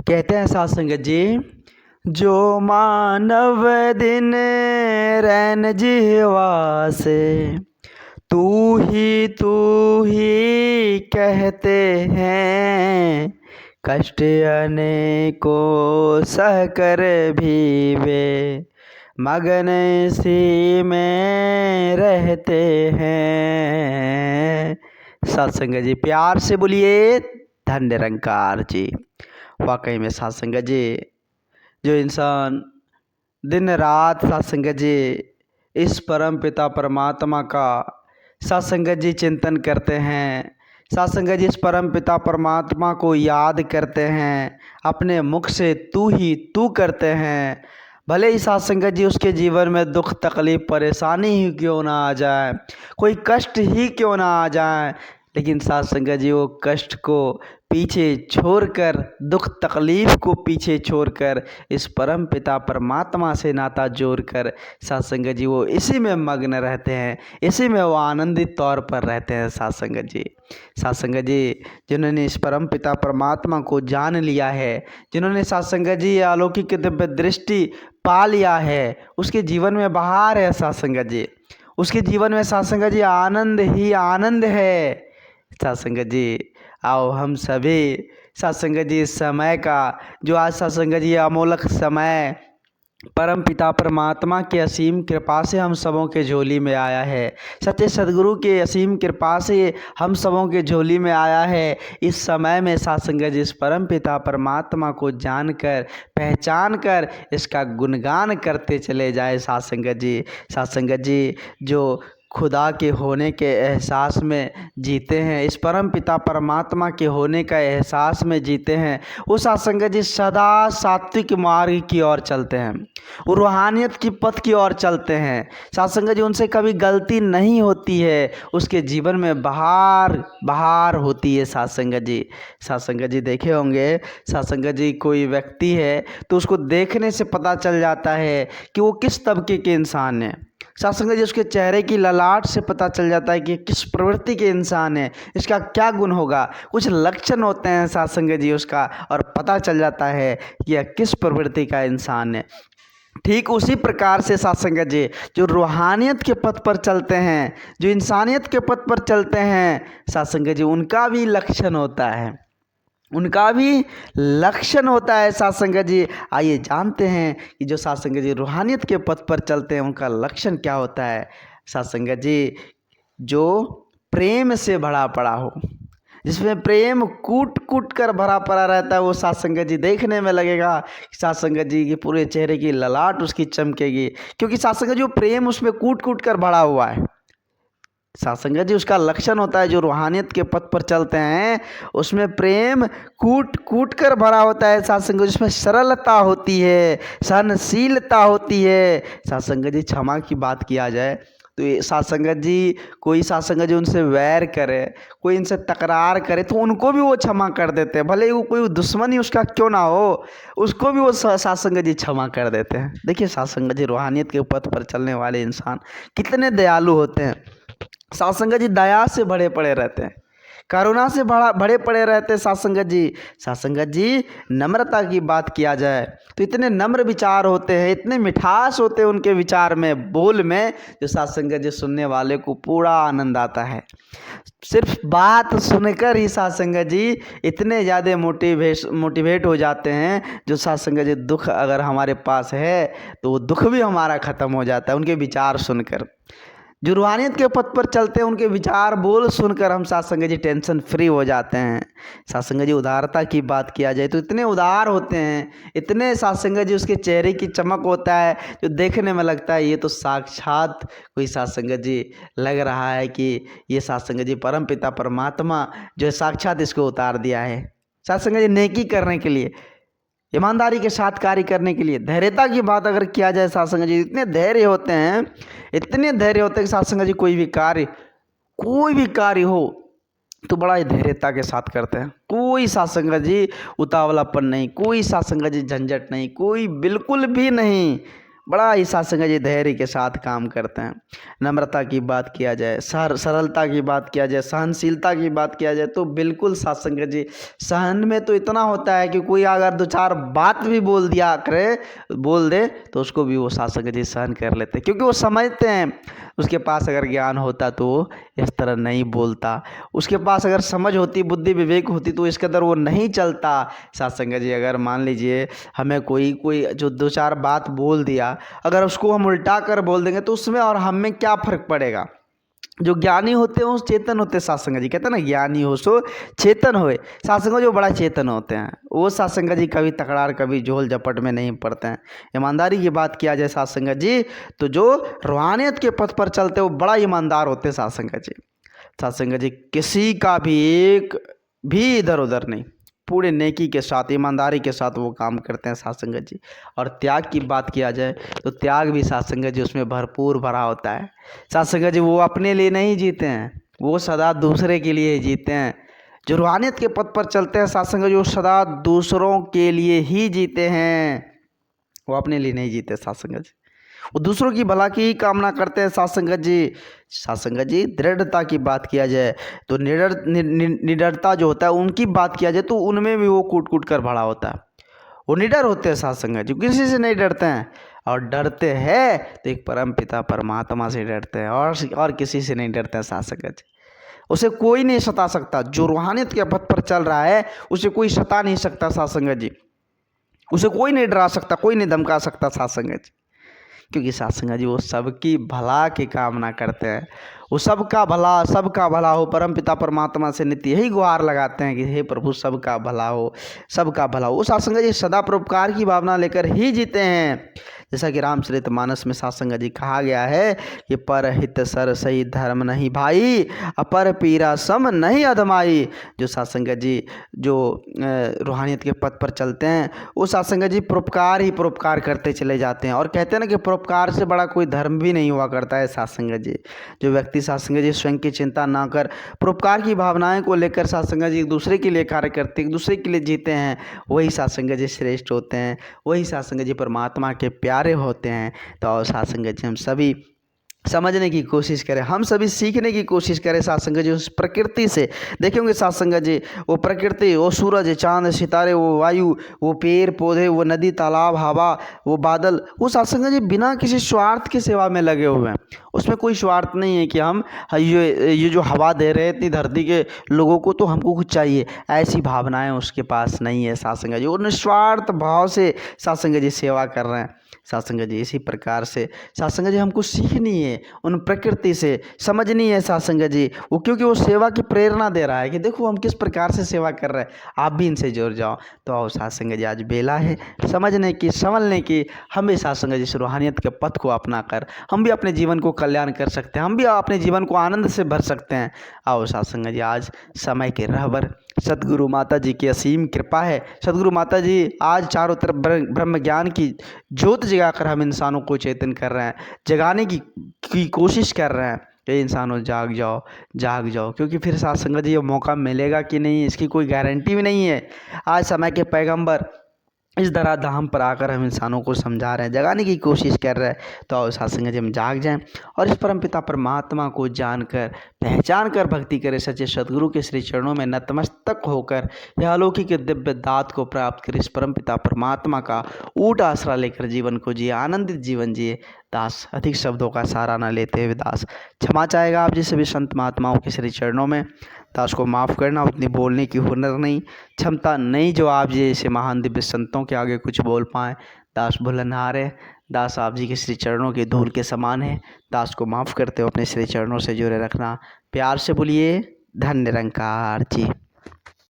कहते हैं साध संगत जी, जो मानव दिन रैन जिह्वा से तू ही कहते हैं, कष्ट अनेकों सह कर भी वे मगन इसी में रहते हैं। सत्संग जी, प्यार से बोलिए धन निरंकार जी। वाकई में सत्संग जी, जो इंसान दिन रात सत्संग जी इस परम पिता परमात्मा का सत्संग जी चिंतन करते हैं, सत्संग जी इस परम पिता परमात्मा को याद करते हैं, अपने मुख से तू ही तू करते हैं, भले ही सत्संग जी उसके जीवन में दुख तकलीफ परेशानी ही क्यों ना आ जाए, कोई कष्ट ही क्यों ना आ जाए, लेकिन सत्संग जी वो कष्ट को पीछे छोड़कर, दुख तकलीफ को पीछे छोड़कर इस परम पिता परमात्मा से नाता जोड़कर सत्संग जी वो इसी में मग्न रहते हैं, इसी में वो आनंदित तौर पर रहते हैं। सत्संग जी, सत्संग जी जिन्होंने इस परम पिता परमात्मा को जान लिया है, जिन्होंने सत्संग जी अलौकिक दिव्य दृष्टि पा लिया है, उसके जीवन में बहार है। सत्संग जी, उसके जीवन में सत्संग जी आनंद ही आनंद है। सत्संग जी, आओ हम सभी सत्संग जी समय का, जो आज सत्संग जी अमोलक समय परम पिता परमात्मा के असीम कृपा से हम सबों के झोली में आया है, सच्चे सदगुरु के असीम कृपा से हम सबों के झोली में आया है। इस समय में सत्संग जी इस परम पिता परमात्मा को जानकर, पहचान कर इसका गुणगान करते चले जाए। सत्संग जी, सत्संग जी जो खुदा के होने के एहसास में जीते हैं, इस परम पिता परमात्मा के होने का एहसास में जीते हैं, वो सत्संग जी सदा सात्विक मार्ग की ओर चलते हैं, वो रूहानियत की पथ की ओर चलते हैं। सत्संग जी उनसे कभी गलती नहीं होती है, उसके जीवन में बहार बहार होती है। सत्संग जी, सत्संग जी देखे होंगे, सत्संग जी कोई व्यक्ति है तो उसको देखने से पता चल जाता है कि वो किस तबके के इंसान है। सत्संग जी उसके चेहरे की ललाट से पता चल जाता है कि किस प्रवृत्ति के इंसान है, इसका क्या गुण होगा। कुछ लक्षण होते हैं सत्संग जी उसका, और पता चल जाता है कि यह किस प्रवृत्ति का इंसान है। ठीक उसी प्रकार से सत्संग जी जो रूहानियत के पथ पर चलते हैं, जो इंसानियत के पथ पर चलते हैं, सत्संग जी उनका भी लक्षण होता है, उनका भी लक्षण होता है। सत्संग जी आइए जानते हैं कि जो सत्संग जी रूहानियत के पथ पर चलते हैं उनका लक्षण क्या होता है। सत्संग जी जो प्रेम से भरा पड़ा हो, जिसमें प्रेम कूट कूट कर भरा पड़ा रहता है, वो सत्संग जी देखने में लगेगा सत्संग जी के पूरे चेहरे की ललाट उसकी चमकेगी, क्योंकि सत्संग जी वो प्रेम उसमें कूट कूट कर भरा हुआ है। सत्संग जी उसका लक्षण होता है, जो रूहानियत के पथ पर चलते हैं उसमें प्रेम कूट कूट कर भरा होता है। सत्संग जिसमें सरलता होती है, सहनशीलता होती है। सत्संग जी क्षमा की बात किया जाए तो ये सत्संग जी, कोई सत्संग जी उनसे वैर करे, कोई इनसे तकरार करे तो उनको भी वो क्षमा कर देते हैं, भले ही वो कोई दुश्मनी उसका क्यों ना हो, उसको भी वो सत्संग जी क्षमा कर देते हैं। देखिए सत्संग जी रूहानियत के पथ पर चलने वाले इंसान कितने दयालु होते हैं। सत्संग जी दया से भरे पड़े रहते हैं, करुणा से भरे पड़े रहते हैं। सत्संग जी, सत्संग जी नम्रता की बात किया जाए तो इतने नम्र विचार होते हैं, इतने मिठास होते हैं उनके विचार में, बोल में, जो सत्संग जी सुनने वाले को पूरा आनंद आता है। सिर्फ बात सुनकर ही सत्संग जी इतने ज़्यादा मोटिवेट हो जाते हैं, जो सत्संग जी दुख अगर हमारे पास है तो वो दुख भी हमारा ख़त्म हो जाता है उनके विचार सुनकर। जो रूहानियत के पथ पर चलते हैं उनके विचार बोल सुनकर हम सत्संग जी टेंशन फ्री हो जाते हैं। सत्संग जी उदारता की बात किया जाए तो इतने उदार होते हैं, इतने सत्संग जी उसके चेहरे की चमक होता है, जो देखने में लगता है ये तो साक्षात कोई सत्संग जी लग रहा है कि ये सत्संग जी परम पिता परमात्मा जो साक्षात इसको उतार दिया है। सत्संग जी नेकी करने के लिए, ईमानदारी के साथ कार्य करने के लिए, धैर्यता की बात अगर किया जाए, सत्संग जी इतने धैर्य होते हैं, इतने धैर्य होते हैं कि सत्संग जी कोई भी कार्य हो तो बड़ा ही धैर्यता के साथ करते हैं। कोई सत्संग जी उतावलापन नहीं, कोई सत्संग जी झंझट नहीं, कोई बिल्कुल भी नहीं। बड़ा ही सात्संग जी धैर्य के साथ काम करते हैं। नम्रता की बात किया जाए, सरलता की बात किया जाए, सहनशीलता की बात किया जाए तो बिल्कुल सात्संग जी सहन में तो इतना होता है कि कोई अगर दो चार बात भी बोल दे तो उसको भी वो सात्संग जी सहन कर लेते हैं, क्योंकि वो समझते हैं उसके पास अगर ज्ञान होता तो इस तरह नहीं बोलता, उसके पास अगर समझ होती, बुद्धि विवेक होती तो इस कदर वो नहीं चलता। सात्संग जी अगर मान लीजिए हमें कोई जो दो चार बात बोल दिया, अगर उसको हम उल्टा कर बोल देंगे तो उसमें और हम में क्या फर्क पड़ेगा। जो ज्ञानी होते हैं वो चेतन होते हैं। सात्संग जी कहते हैं ना, ज्ञानी हो सो चेतन होए। सात्संग जी वो बड़ा चेतन होते हैं। वो सात्संग जी कभी तकरार कभी झोल झपट में नहीं पड़ते हैं। ईमानदारी की बात किया जाए सात्संग जी तो जो रूहानियत के पथ पर चलते हैं वो बड़ा ईमानदार होते हैं सात्संग जी। सात्संग जी किसी का भी एक भी इधर उधर नहीं, पूरे नेकी के साथ ईमानदारी के साथ वो काम करते हैं सात्संग जी। और त्याग की बात किया जाए तो त्याग भी सात्संग जी उसमें भरपूर भरा होता है। सात्संग जी वो अपने लिए नहीं जीते हैं, वो सदा दूसरे के लिए जीते हैं। जो रूहानियत के पथ पर चलते हैं सात्संग जी वो सदा दूसरों के लिए ही जीते हैं, वो अपने लिए नहीं जीते सात्संग जी। वो दूसरों की भला की ही कामना करते हैं सात्संग जी। सात्संग जी दृढ़ता की बात किया जाए तो निडरता जो होता है उनकी बात किया जाए तो उनमें भी वो कूट कूट कर भरा होता है। वो निडर होते हैं सात्संग जी, किसी से नहीं डरते हैं, और डरते हैं तो एक परम पिता परमात्मा से डरते हैं, और किसी से नहीं डरते हैं सात्संग जी। उसे कोई नहीं सता सकता। जो रूहानियत के पथ पर चल रहा है उसे कोई सता नहीं सकता सात्संग जी, उसे कोई नहीं डरा सकता, कोई नहीं धमका सकता सात्संग जी। क्योंकि सात्संग जी वो सबकी भला की कामना करते हैं, वो सबका भला हो। परम पिता परमात्मा से नित्य यही गुहार लगाते हैं कि हे प्रभु सबका भला हो, सबका भला हो। वो सात्संग जी सदा परोपकार की भावना लेकर ही जीते हैं। जैसा कि रामचरितमानस में सात्संग जी कहा गया है कि पर हित सर सही धर्म नहीं भाई, अपर पीरा सम नहीं अधमाई। जो सात्संग जी जो रूहानियत के पथ पर चलते हैं वो सात्संग जी परोपकार ही परोपकार करते चले जाते हैं। और कहते हैं ना कि परोपकार से बड़ा कोई धर्म भी नहीं हुआ करता है सात्संग जी। जो व्यक्ति सात्संग जी स्वयं की चिंता ना कर परोपकार की भावनाएं को लेकर सात्संग जी एक दूसरे के लिए कार्य करते, एक दूसरे के लिए जीते हैं, वही सात्संग जी श्रेष्ठ होते हैं, वही सात्संग जी परमात्मा के प्यारे होते हैं। तो सात्संग जी हम सभी समझने की कोशिश करें, हम सभी सीखने की कोशिश करें सात्संग जी उस प्रकृति से। देखेंगे सात्संग जी वो प्रकृति, वो सूरज चांद सितारे, वो वायु, वो पेड़ पौधे, वो नदी तालाब हवा, वो बादल, वो सात्संग जी बिना किसी स्वार्थ की सेवा में लगे हुए हैं। उसमें कोई स्वार्थ नहीं है कि हम ये जो हवा दे रहे हैं इतनी धरती के लोगों को तो हमको कुछ चाहिए, ऐसी भावनाएं उसके पास नहीं है सात्संग जी। वो निस्वार्थ भाव से सात्संग जी सेवा कर रहे हैं सात्संग जी। इसी प्रकार से सात्संग जी हमको सीखनी है, उन प्रकृति से समझनी है सात्संग जी। वो क्योंकि वो सेवा की प्रेरणा दे रहा है कि देखो हम किस प्रकार से सेवा कर रहे हैं, आप भी इनसे जुड़ जाओ। तो आओ सात्संग जी आज बेला है समझने की, समझने की। हम भी सात्संग जी से रूहानियत के पथ को अपना कर हम भी अपने जीवन को कल्याण कर सकते हैं, हम भी अपने जीवन को आनंद से भर सकते हैं। आओ सात्संग जी आज समय के रहबर सदगुरु माता जी की असीम कृपा है। सदगुरु माता जी आज चारों तरफ ब्रह्म ज्ञान की ज्योत जगाकर हम इंसानों को चेतन कर रहे हैं, जगाने की कोशिश कर रहे हैं। ये इंसानों जाग जाओ, जाग जाओ, क्योंकि फिर सात्संग जी ये मौका मिलेगा कि नहीं इसकी कोई गारंटी भी नहीं है। आज समय के पैगंबर इस धराधाम पर आकर हम इंसानों को समझा रहे हैं, जगाने की कोशिश कर रहे हैं। तो आओ सात्संग जी हम जाग जाएं और इस परम पिता परमात्मा को जानकर पहचान कर भक्ति करें, सच्चे सदगुरु के श्री चरणों में नतमस्तक होकर यह अलौकिक दिव्य दात को प्राप्त कर इस परम पिता परमात्मा का ऊट आसरा लेकर जीवन को जिए, आनंदित जीवन जिए। दास अधिक शब्दों का सहारा न लेते हुए दास क्षमा चाहेगा आप जिस भी संत महात्माओं के श्री चरणों में। दास को माफ़ करना, उतनी बोलने की हुनर नहीं, क्षमता नहीं जो आप जैसे महान दिव्य संतों के आगे कुछ बोल पाएँ। दास भुलनहार है, दास आप जी के श्री चरणों के धूल के समान है। दास को माफ़ करते हो अपने श्री चरणों से जुड़े रखना। प्यार से बोलिए धन्य निरंकार जी।